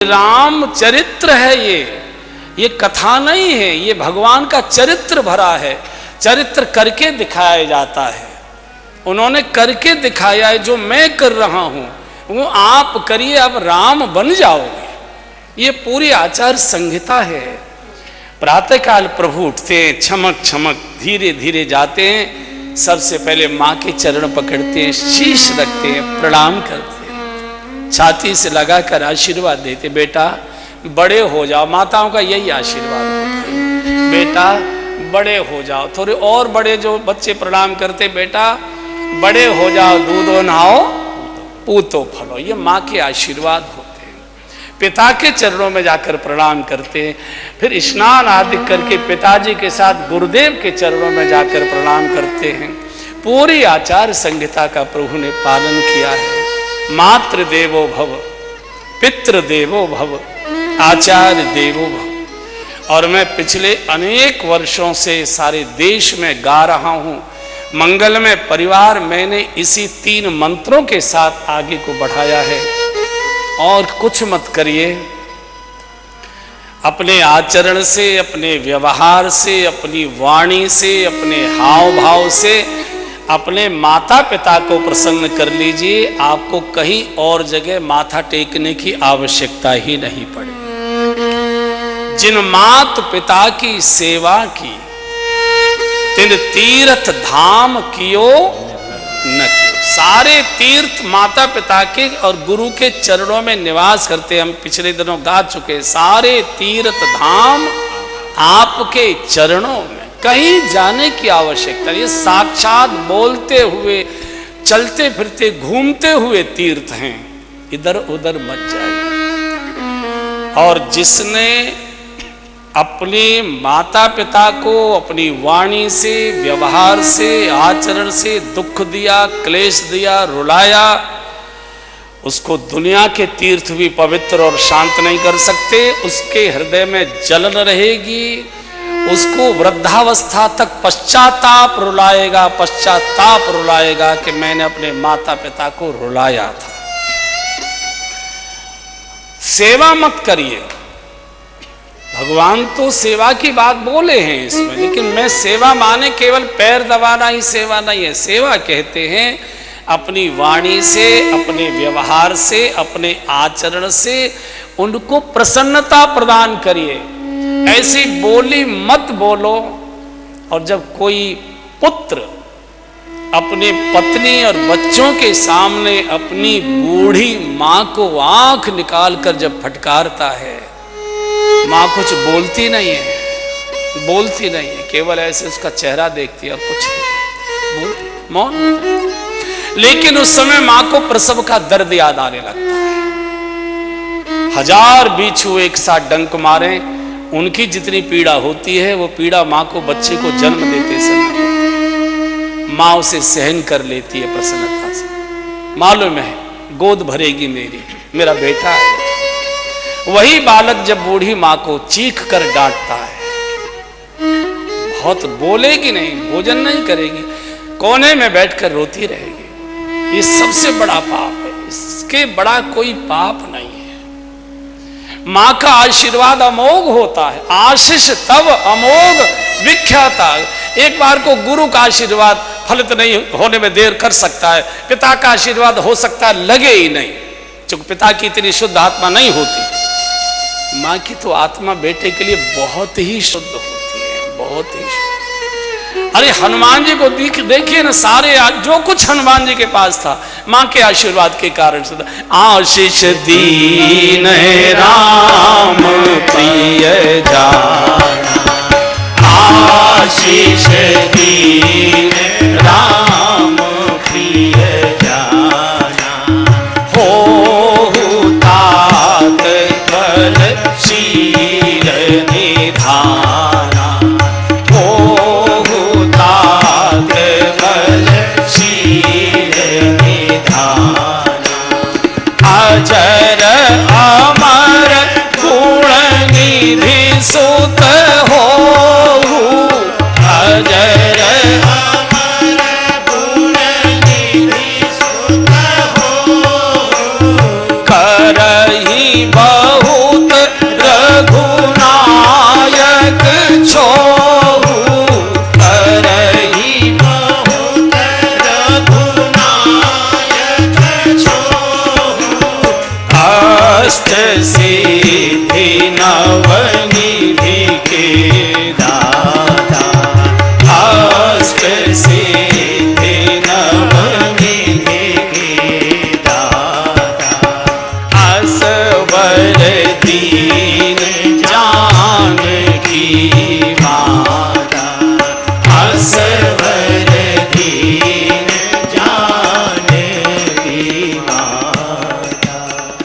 राम चरित्र है, ये कथा नहीं है, ये भगवान का चरित्र भरा है। चरित्र करके दिखाया जाता है, उन्होंने करके दिखाया है। जो मैं कर रहा हूं वो आप करिए, अब राम बन जाओगे। ये पूरी आचार संहिता है। प्रातःकाल प्रभु उठते हैं, छमक छमक धीरे धीरे जाते हैं, सबसे पहले माँ के चरण पकड़ते हैं, शीश रखते हैं, प्रणाम करते हैं, छाती से लगाकर आशीर्वाद देते, बेटा बड़े हो जाओ। माताओं का यही आशीर्वाद होता है, बेटा बड़े हो जाओ। थोड़े और बड़े जो बच्चे प्रणाम करते, बेटा बड़े हो जाओ, दूधो नहाओ पूतो फलो। ये माँ के आशीर्वाद होते हैं। पिता के चरणों में जाकर प्रणाम करते हैं, फिर स्नान आदि करके पिताजी के साथ गुरुदेव के चरणों में जाकर प्रणाम करते हैं। पूरी आचार संहिता का प्रभु ने पालन किया है। मातृ देवो भव, पितृ देवो भव, आचार्य देवो भव। और मैं पिछले अनेक वर्षों से सारे देश में गा रहा हूं मंगलमय परिवार। मैंने इसी 3 मंत्रों के साथ आगे को बढ़ाया है। और कुछ मत करिए, अपने आचरण से, अपने व्यवहार से, अपनी वाणी से, अपने हाव भाव से अपने माता पिता को प्रसन्न कर लीजिए। आपको कहीं और जगह माथा टेकने की आवश्यकता ही नहीं पड़ेगी। जिन मात पिता की सेवा की, तिन तीर्थ धाम कियो न कियो। सारे तीर्थ माता पिता के और गुरु के चरणों में निवास करते। हम पिछले दिनों गा चुके, सारे तीर्थ धाम आपके चरणों में, कहीं जाने की आवश्यकता नहीं। साक्षात बोलते हुए, चलते फिरते, घूमते हुए तीर्थ हैं, इधर उधर मत जाइए। और जिसने अपने माता पिता को अपनी वाणी से, व्यवहार से, आचरण से दुख दिया, क्लेश दिया, रुलाया, उसको दुनिया के तीर्थ भी पवित्र और शांत नहीं कर सकते। उसके हृदय में जलन रहेगी, उसको वृद्धावस्था तक पश्चाताप रुलाएगा, पश्चाताप रुलाएगा कि मैंने अपने माता पिता को रुलाया था। सेवा मत करिए। भगवान तो सेवा की बात बोले हैं इसमें, लेकिन मैं सेवा माने केवल पैर दबाना ही सेवा नहीं है। सेवा कहते हैं अपनी वाणी से, अपने व्यवहार से, अपने आचरण से उनको प्रसन्नता प्रदान करिए। ऐसी बोली मत बोलो। और जब कोई पुत्र अपने पत्नी और बच्चों के सामने अपनी बूढ़ी माँ को आंख निकालकर जब फटकारता है, माँ कुछ बोलती नहीं है, बोलती नहीं है, केवल ऐसे उसका चेहरा देखती है और कुछ नहीं बोलती, मौन। लेकिन उस समय माँ को प्रसव का दर्द याद आने लगता है। 1000 बिच्छू एक साथ डंक मारे, उनकी जितनी पीड़ा होती है वो पीड़ा माँ को बच्चे को जन्म देते समय माँ उसे सहन कर लेती है प्रसन्नता से। मालूम है गोद भरेगी मेरी, मेरा बेटा है। वही बालक जब बूढ़ी माँ को चीख कर डांटता है, बहुत बोलेगी नहीं, भोजन नहीं करेगी, कोने में बैठकर रोती रहेगी। ये सबसे बड़ा पाप है, इसके बड़ा कोई पाप नहीं है। माँ का आशीर्वाद अमोघ होता है। आशीष तब अमोघ विख्याता। एक बार को गुरु का आशीर्वाद फलित नहीं होने में देर कर सकता है, पिता का आशीर्वाद हो सकता है लगे ही नहीं, क्योंकि पिता की इतनी शुद्ध आत्मा नहीं होती। माँ की तो आत्मा बेटे के लिए बहुत ही शुद्ध होती है, बहुत ही शुद्ध। अरे हनुमान जी को देखिए ना, सारे जो कुछ हनुमान जी के पास था माँ के आशीर्वाद के कारण से। आशीष दीन है